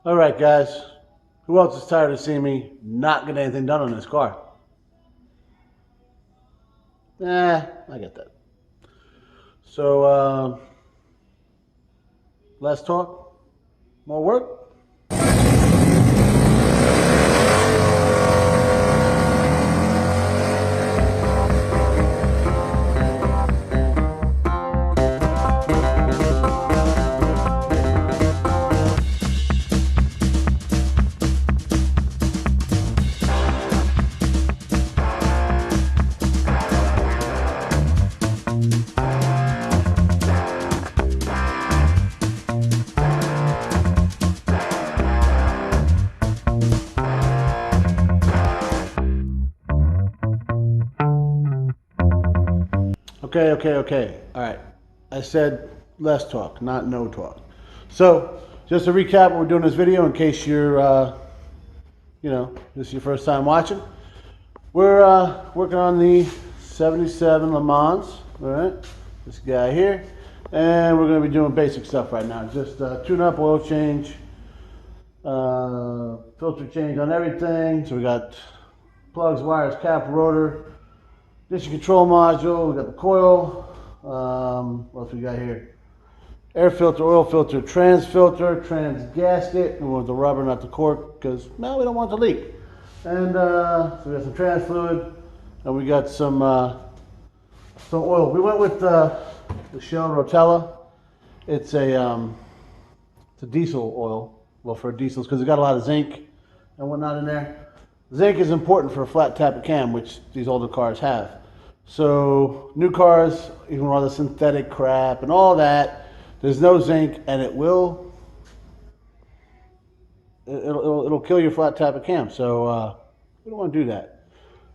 All right, guys. Who else is tired of seeing me not get anything done on this car? I get that. So, less talk, more work. Okay. All right. I said less talk, not no talk. So, just to recap what we're doing in this video, in case you're, this is your first time watching, we're working on the 77 LeMans, all right? This guy here. And we're going to be doing basic stuff right now. Just tune-up, oil change, filter change on everything. So we got plugs, wires, cap, rotor, ignition control module, we got the coil, what else we got here? Air filter, oil filter, trans gasket. We want the rubber, not the cork, because we don't want the leak. And so we got some trans fluid, and we got some oil. We went with the Shell Rotella. It's a diesel oil. Well, for diesels, because it's got a lot of zinc and whatnot in there. Zinc is important for a flat tappet cam, which these older cars have. So new cars, even with all the synthetic crap and all that, there's no zinc, and it'll kill your flat tappet cam. So we don't want to do that.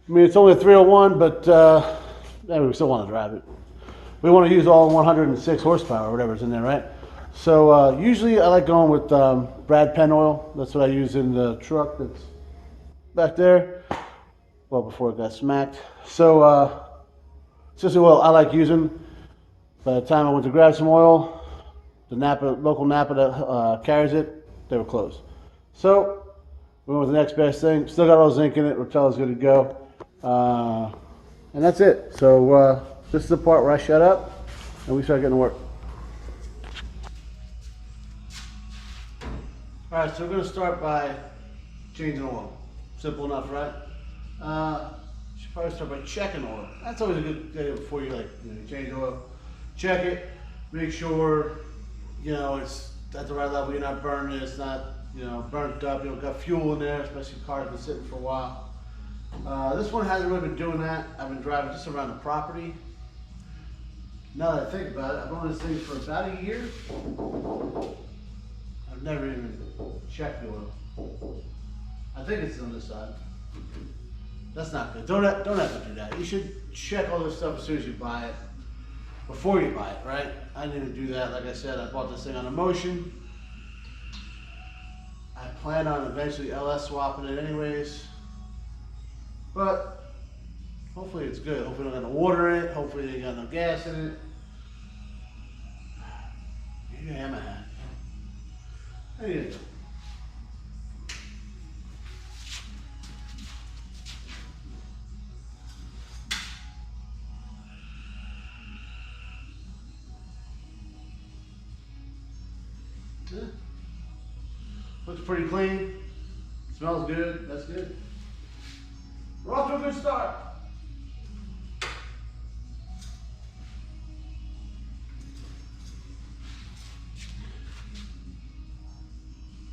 I mean, it's only a 301, but we still want to drive it. We want to use all 106 horsepower, or whatever's in there, right? So usually I like going with Brad Penn oil. That's what I use in the truck that's back there. Well, before it got smacked. So it's just the oil I like using. By the time I went to grab some oil, the local Napa that carries it, they were closed. So we went with the next best thing. Still got all zinc in it. Rotella's good to go. And that's it. So this is the part where I shut up and we start getting to work. All right, so we're going to start by changing oil. Simple enough, right? Should probably start by checking oil. That's always a good idea before you change oil. Check it, make sure it's at the right level. You're not burning it. It's not burnt up. You don't got fuel in there, especially if cars been sitting for a while. This one hasn't really been doing that. I've been driving just around the property. Now that I think about it, I've owned this thing for about a year. I've never even checked the oil. I think it's on this side. That's not good. Don't have to do that. You should check all this stuff as soon as you buy it. Before you buy it, right? I didn't do that. Like I said, I bought this thing on a motion. I plan on eventually LS swapping it anyways. But hopefully it's good. Hopefully I don't got no water in it. Hopefully it ain't got no gas in it. Maybe I am a hat. Anyway. Yeah. Looks pretty clean. Smells good. That's good. We're off to a good start.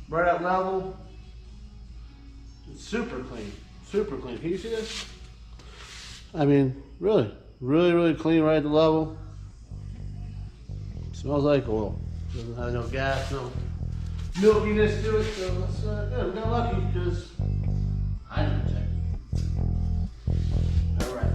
Right at level. It's super clean. Super clean. Can you see this? I mean, really clean right at the level. Smells like oil. Doesn't have no gas, no milkiness to it, so that's good. We got lucky because I didn't check it. All right.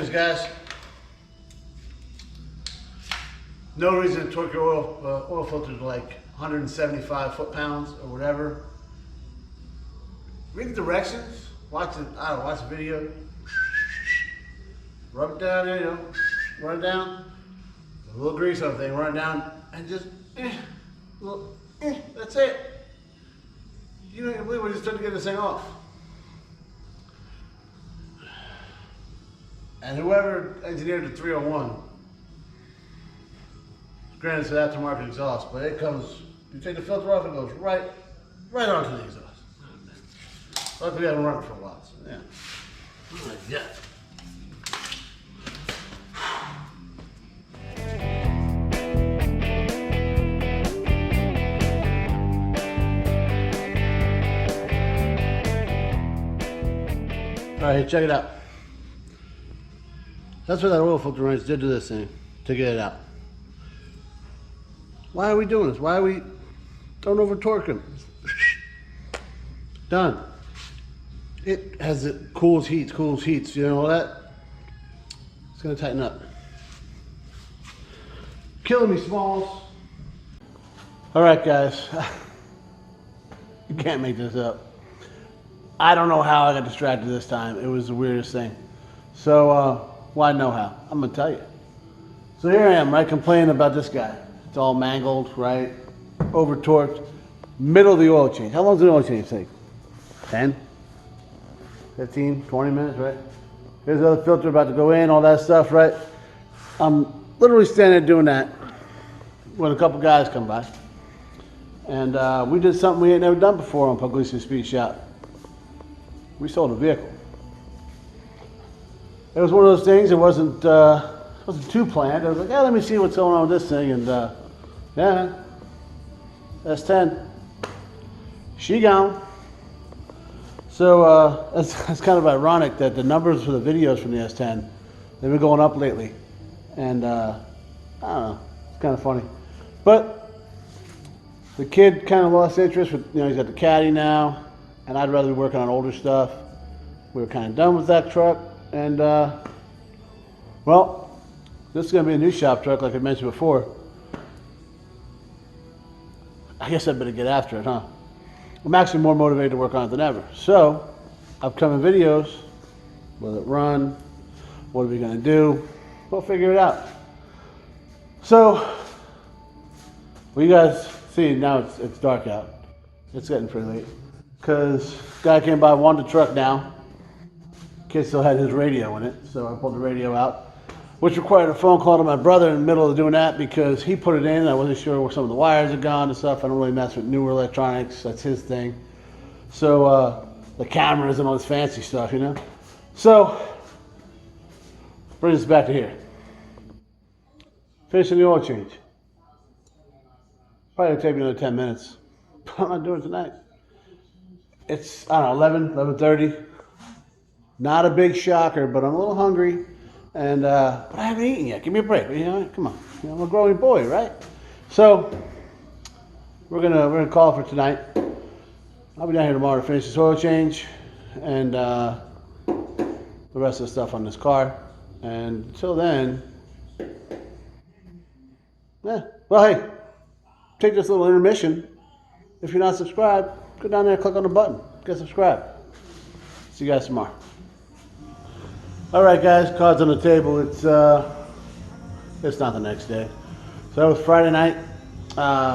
Anyways, guys, no reason to torque your oil filter to like 175 foot-pounds or whatever. Read the directions. Watch it. I don't know, watch the video. Rub it down there, you know, run it down. A little grease on the thing, run it down, and just that's it. You don't even believe what he's trying to get this thing off. And whoever engineered the 301, granted it's an aftermarket exhaust, but it comes, you take the filter off, it goes right onto the exhaust. Luckily I haven't run it for a while, so yeah. Yeah. All right, check it out. That's what that oil filter wrench did to this thing, to get it out. Why are we doing this? Why are we don't over torque him? Done. It has it cools heats, you know all that? It's gonna tighten up. Killing me, Smalls. All right, guys. You can't make this up. I don't know how I got distracted this time. It was the weirdest thing. So, why know how? I'm gonna tell you. So here I am, right, complaining about this guy. It's all mangled, right? Over torqued. Middle of the oil change. How long does the oil change take? 10? 15, 20 minutes, right? Here's the other filter about to go in, all that stuff, right? I'm literally standing there doing that when a couple guys come by. And we did something we ain't never done before on Pugliese Speed Shop. We sold a vehicle. It was one of those things, it wasn't too planned. I was like, yeah, let me see what's going on with this thing. And yeah, S10. She gone. So it's kind of ironic that the numbers for the videos from the S10, they've been going up lately. And I don't know, it's kind of funny. But the kid kind of lost interest with, you know, he's got the Caddy now, and I'd rather be working on older stuff. We were kind of done with that truck, and well, this is going to be a new shop truck, like I mentioned before. I guess I better get after it, huh? I'm actually more motivated to work on it than ever. So, upcoming videos, will it run? What are we going to do? We'll figure it out. So, well, you guys see now it's dark out. It's getting pretty late. Because guy came by, wanted the truck now. Kid still had his radio in it, so I pulled the radio out, which required a phone call to my brother in the middle of doing that because he put it in. I wasn't sure where some of the wires had gone and stuff. I don't really mess with newer electronics. That's his thing. So the cameras and all this fancy stuff, you know. So bring us back to here. Finishing the oil change. Probably gonna take me another 10 minutes. I'm not doing it tonight. It's, I don't know, 11:30. Not a big shocker, but I'm a little hungry. And but I haven't eaten yet. Give me a break. You know, come on. You know, I'm a growing boy, right? So we're gonna call for tonight. I'll be down here tomorrow to finish this oil change and the rest of the stuff on this car. And until then, yeah. Well, hey, take this little intermission. If you're not subscribed, go down there and click on the button. Get subscribed. See you guys tomorrow. All right, guys, cards on the table. It's not the next day. So that was Friday night.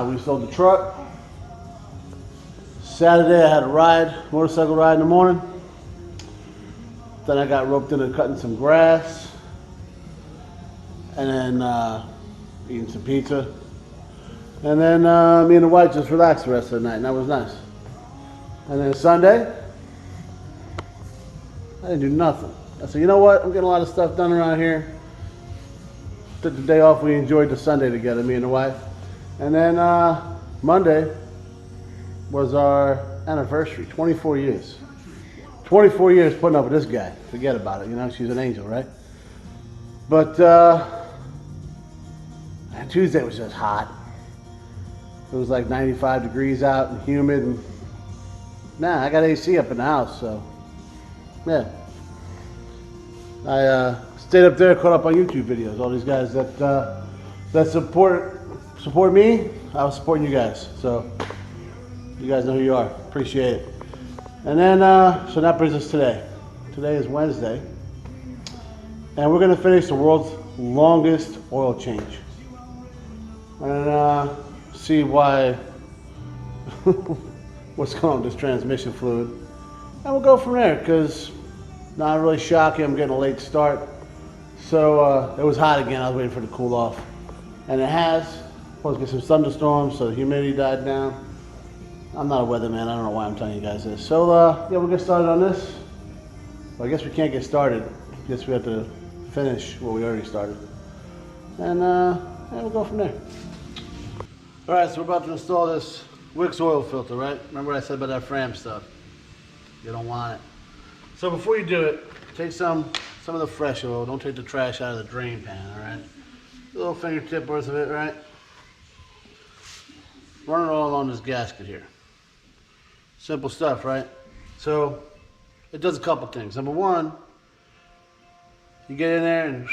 We sold the truck. Saturday, I had a motorcycle ride in the morning. Then I got roped into cutting some grass. And then eating some pizza. And then me and the wife just relaxed the rest of the night, and that was nice. And then Sunday, I didn't do nothing. I said, you know what? I'm getting a lot of stuff done around here. Took the day off. We enjoyed the Sunday together, me and the wife. And then Monday was our anniversary, 24 years. 24 years putting up with this guy. Forget about it, you know, she's an angel, right? But Tuesday was just hot. It was like 95 degrees out and humid. And I got AC up in the house, so yeah. I stayed up there, caught up on YouTube videos. All these guys that support me, I was supporting you guys. So you guys know who you are. Appreciate it. And then, so that brings us today. Today is Wednesday. And we're gonna finish the world's longest oil change. And see why, what's going on with this transmission fluid. And we'll go from there, because not really shocking, I'm getting a late start. So it was hot again, I was waiting for it to cool off. And it has. Supposed to get some thunderstorms, so the humidity died down. I'm not a weatherman, I don't know why I'm telling you guys this. So yeah, we'll get started on this. Well, I guess we can't get started. I guess we have to finish what we already started. And yeah, we'll go from there. All right, so we're about to install this Wix oil filter, right? Remember what I said about that Fram stuff? You don't want it. So before you do it, take some of the fresh oil. Don't take the trash out of the drain pan, all right? A little fingertip worth of it, right? Run it all along this gasket here. Simple stuff, right? So it does a couple things. Number one, you get in there and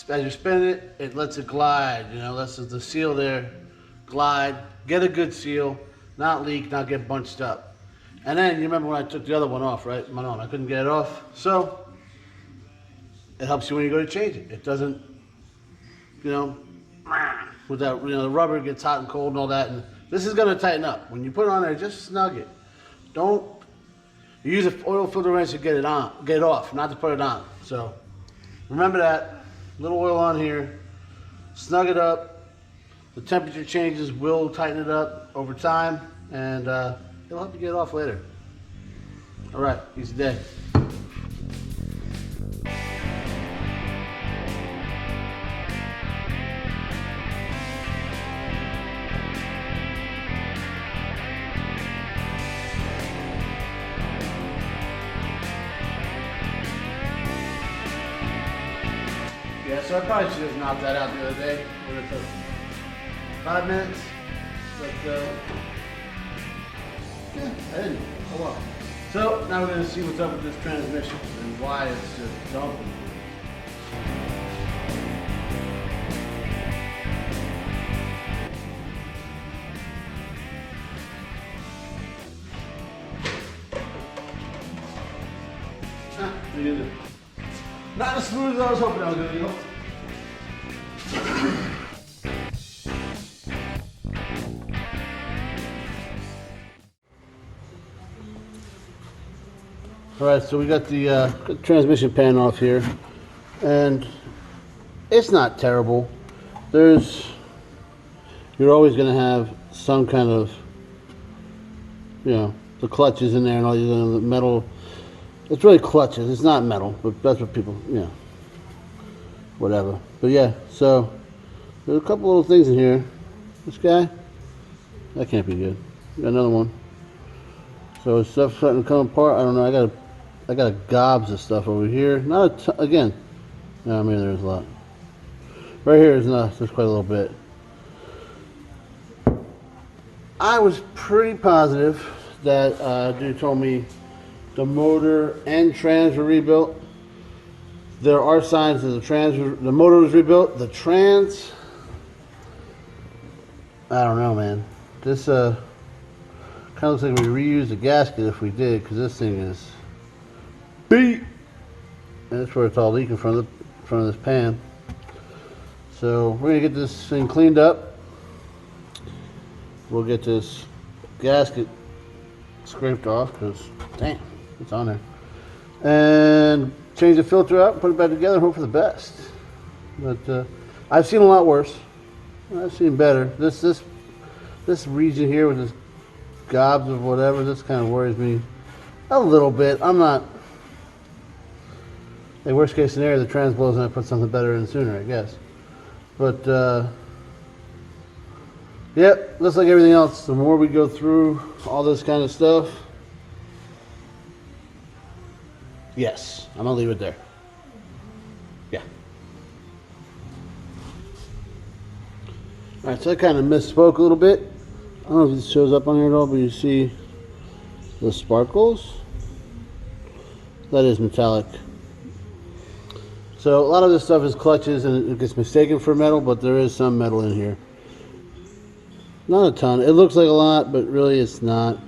as you spin it, it lets it glide, you know, lets the seal there glide, get a good seal, not leak, not get bunched up. And then you remember when I took the other one off, right? My own, I couldn't get it off. So it helps you when you go to change it. It doesn't, you know, without, you know, the rubber gets hot and cold and all that. And this is gonna tighten up. When you put it on there, just snug it. Don't, you use an oil filter wrench to get it off, not to put it on. So remember that. Little oil on here, snug it up. The temperature changes will tighten it up over time, and it'll help you get it off later. All right, easy day. Yeah, so I probably should have knocked that out the other day. Would have took 5 minutes, but yeah, I didn't. Oh well. So now we're going to see what's up with this transmission and why it's just dumping. Not as smooth as I was hoping I was going to go. All right, so we got the transmission pan off here, and it's not terrible. You're always going to have some kind of, you know, the clutches in there and all these metal. It's really clutches. It's not metal, but that's what people, you know, whatever. But yeah, so there's a couple little things in here. This guy, that can't be good. Got another one. So stuff's starting to come apart. I don't know. I got gobs of stuff over here. Not a again. No, I mean there's a lot. Right here is not. There's quite a little bit. I was pretty positive that dude told me the motor and trans were rebuilt. There are signs that the motor was rebuilt. The trans, I don't know, man. This kind of looks like we reused the gasket if we did, because this thing is beat. And that's where it's all leaking from this pan. So we're gonna get this thing cleaned up. We'll get this gasket scraped off, because damn, it's on there. And change the filter out, put it back together, and hope for the best. But I've seen a lot worse. I've seen better. This region here with this gobs of whatever, this kind of worries me a little bit. I'm not. In worst case scenario, the trans blows and I put something better in sooner, I guess. But yep, looks like everything else. The more we go through all this kind of stuff, yes, I'm gonna leave it there. Yeah. All right, so I kind of misspoke a little bit. I don't know if this shows up on here at all, but you see the sparkles. That is metallic So a lot of this stuff is clutches and it gets mistaken for metal, but there is some metal in here. Not a ton. It looks like a lot, but really it's not.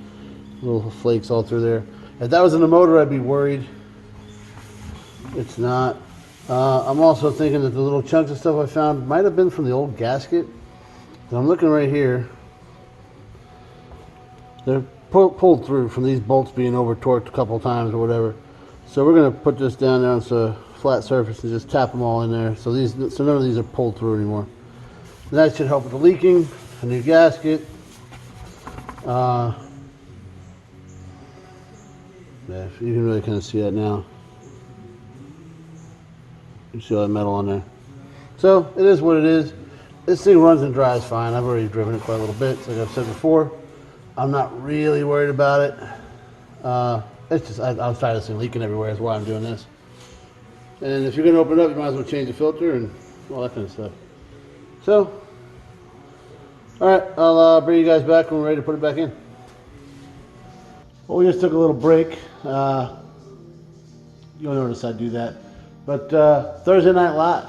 Little flakes all through there. If that was in the motor, I'd be worried. It's not. I'm also thinking that the little chunks of stuff I found might have been from the old gasket. And I'm looking right here. They're pulled through from these bolts being over torqued a couple times or whatever. So we're going to put this down there on a flat surface and just tap them all in there. So none of these are pulled through anymore. And that should help with the leaking. A new gasket. Yeah, you can really kind of see that now. You see all that metal on there. So it is what it is. This thing runs and dries fine. I've already driven it quite a little bit. Like I've said before, I'm not really worried about it. It's just I'm tired of this thing leaking everywhere. That's why I'm doing this. And if you're going to open it up, you might as well change the filter and all that kind of stuff. So, all right, I'll bring you guys back when we're ready to put it back in. Well, we just took a little break. You'll notice I do that. But Thursday Night Live,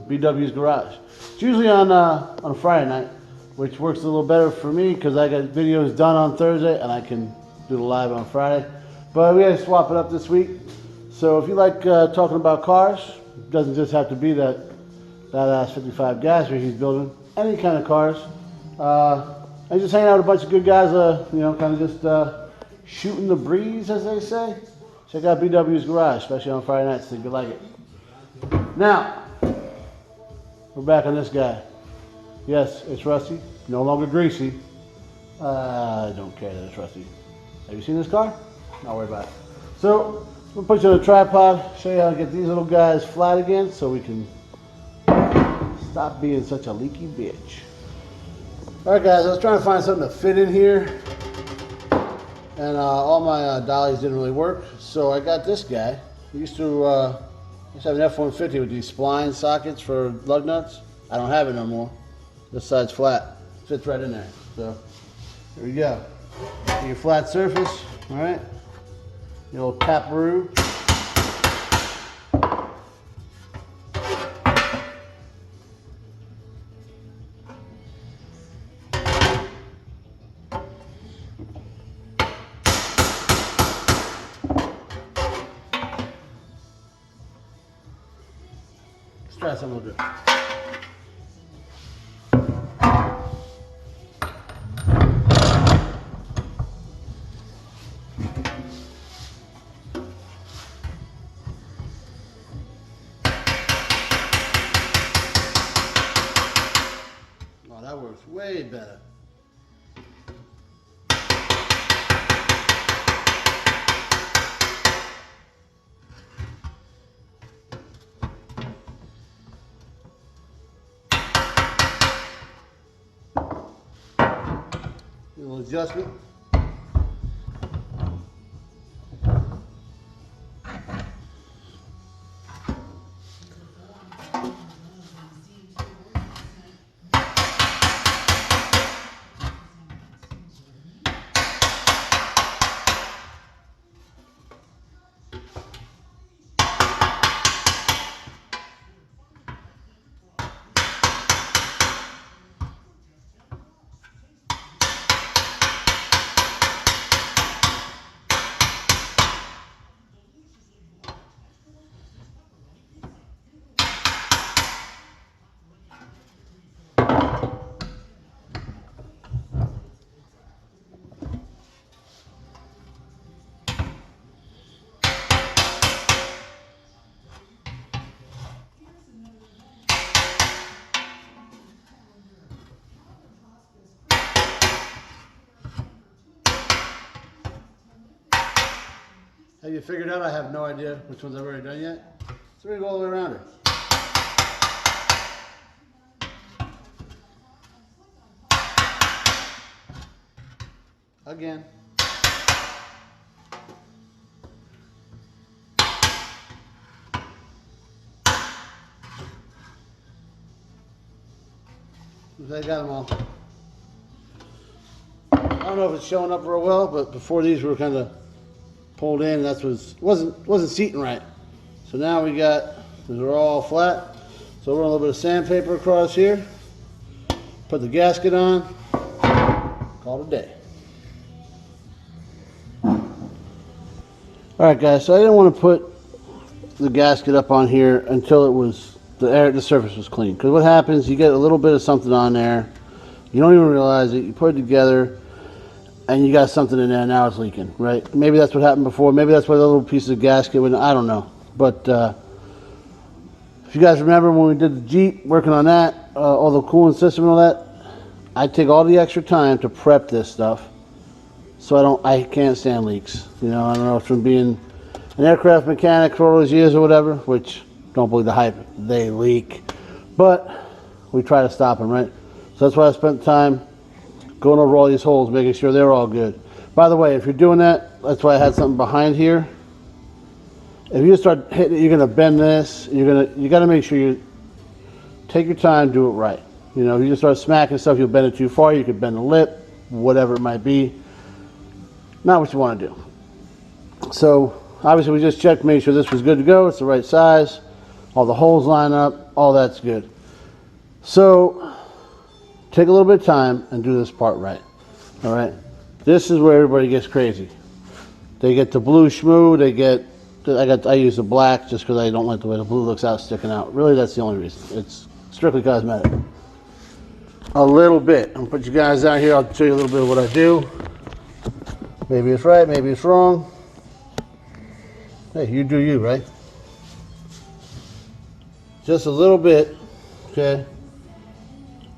BW's Garage. It's usually on a Friday night, which works a little better for me because I got videos done on Thursday and I can do the live on Friday. But we had to swap it up this week. So if you like talking about cars, it doesn't just have to be that badass 55 Gasser he's building. Any kind of cars. And just hanging out with a bunch of good guys, kind of just shooting the breeze, as they say. Check out BW's Garage, especially on Friday nights. Think you like it. Now, we're back on this guy. Yes, it's rusty. No longer greasy. I don't care that it's rusty. Have you seen this car? Not worry about it. So, we'll put you on a tripod, show you how to get these little guys flat again so we can stop being such a leaky bitch. Alright guys, I was trying to find something to fit in here. And all my dollies didn't really work. So I got this guy. I used to have an F-150 with these spline sockets for lug nuts. I don't have it no more. This side's flat. Fits right in there. So here we go. Get your flat surface, all right? Your little taparoo. Let's try something a little bit. Oh, that works way better. A little adjustment. Have you figured out? I have no idea which ones I've already done yet. So we're going to go all the way around her. Again. I got them all. I don't know if it's showing up real well, but before these were kind of pulled in, and wasn't seating right. So now we got These are all flat. So we're run a little bit of sandpaper across here. Put the gasket on. Call it a day. Alright guys, so I didn't want to put the gasket up on here until it was the surface was clean. Because what happens, you get a little bit of something on there. You don't even realize it. You put it together and you got something in there, now it's leaking, right? Maybe that's what happened before. Maybe that's why the little piece of gasket went, I don't know. But if you guys remember when we did the Jeep, working on that, all the cooling system and all that, I take all the extra time to prep this stuff so I can't stand leaks. You know, I don't know if from being an aircraft mechanic for all those years or whatever, which don't believe the hype, they leak. But we try to stop them, right? So that's why I spent time going over all these holes, making sure they're all good. By the way, if you're doing that, that's why I had something behind here. If you start hitting it, you're gonna bend this. You gotta make sure you take your time, do it right. You know, if you just start smacking stuff, you'll bend it too far. You could bend the lip, whatever it might be. Not what you want to do. So obviously we just checked, made sure this was good to go. It's the right size. All the holes line up. All that's good. So take a little bit of time and do this part right. All right. This is where everybody gets crazy. They get the blue schmoo. I use the black just because I don't like the way the blue looks out sticking out. Really, that's the only reason. It's strictly cosmetic. A little bit. I'm gonna put you guys out here. I'll show you a little bit of what I do. Maybe it's right, maybe it's wrong. Hey, you do you, right? Just a little bit, okay?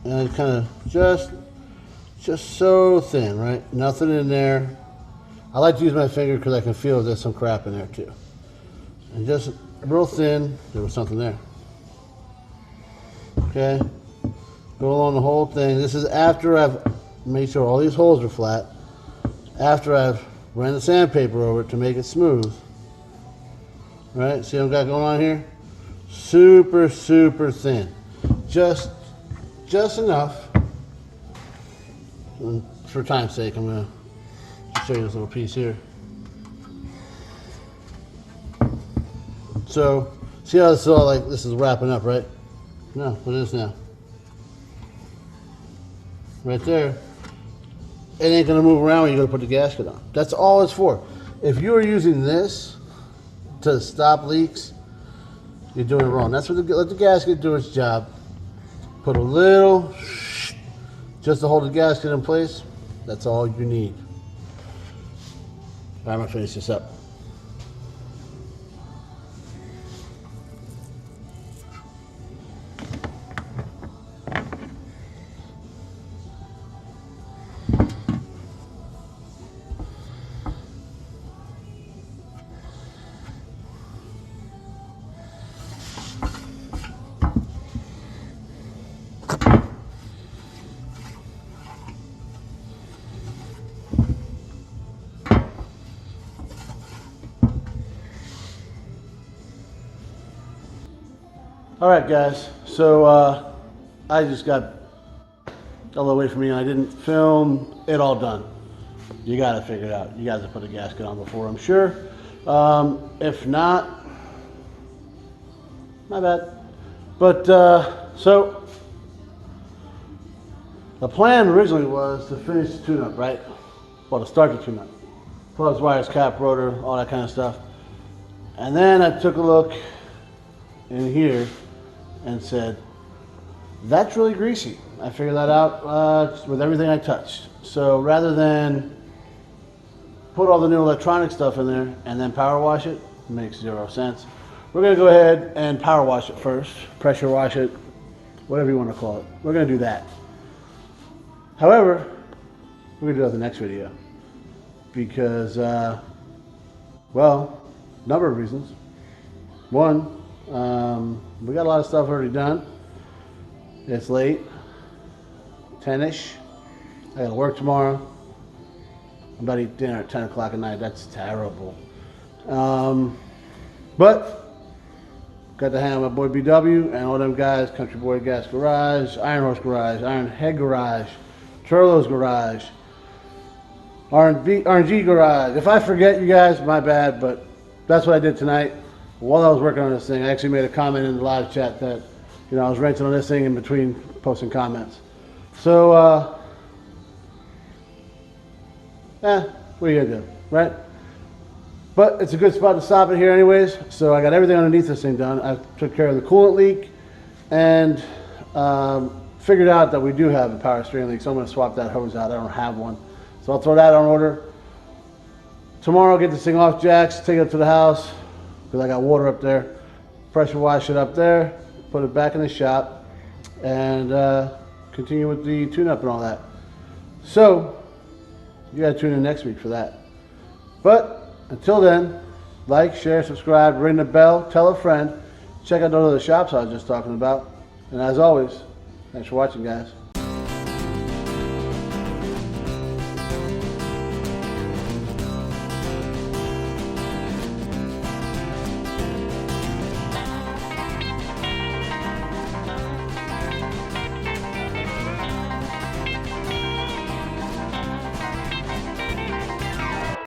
And kind of just so thin, right? Nothing in there. I like to use my finger because I can feel there's some crap in there too. And just real thin, there was something there. Okay? Go along the whole thing. This is after I've made sure all these holes are flat. After I've ran the sandpaper over it to make it smooth. Right? See what I've got going on here? Super, super thin. Just enough. And for time's sake, I'm going to show you this little piece here. So, see how this is all like, this is wrapping up, right? No, what is now? Right there. It ain't gonna move around when you go to put the gasket on. That's all it's for. If you are using this to stop leaks, you're doing it wrong. That's what let the gasket do its job. Put a little, just to hold the gasket in place. That's all you need. All right, I'm gonna finish this up. All right, guys. So I just got a little away from me, and I didn't film it all done. You got to figure it out. You guys have put a gasket on before, I'm sure. If not, my bad. But so the plan originally was to finish the tune-up, right? Well, to start the tune-up. Plugs, wires, cap, rotor, all that kind of stuff. And then I took a look in here and said, that's really greasy. I figured that out with everything I touched. So rather than put all the new electronic stuff in there and then power wash it, makes zero sense. We're gonna go ahead and power wash it first, pressure wash it, whatever you want to call it. We're gonna do that. However, we're gonna do that in the next video because, well, number of reasons. One, we got a lot of stuff already done. It's late, 10-ish. I gotta work tomorrow. I'm about to eat dinner at 10 o'clock at night. That's terrible. But got to hang out with my boy BW and all them guys, Country Boy Gas Garage, Iron Horse Garage, Iron Head Garage, Turlo's Garage, RNG Garage. If I forget you guys, my bad, but that's what I did tonight. while I was working on this thing, I actually made a comment in the live chat that, you know, I was wrenching on this thing in between posting comments. So, what are you gonna do, right? But it's a good spot to stop it here anyways. So I got everything underneath this thing done. I took care of the coolant leak and figured out that we do have a power steering leak. So I'm gonna swap that hose out. I don't have one. So I'll throw that on order. Tomorrow I'll get this thing off jacks, take it up to the house, because I got water up there. Pressure wash it up there, put it back in the shop, and continue with the tune-up and all that. So, you gotta tune in next week for that. But, until then, like, share, subscribe, ring the bell, tell a friend, check out those other shops I was just talking about. And as always, thanks for watching, guys.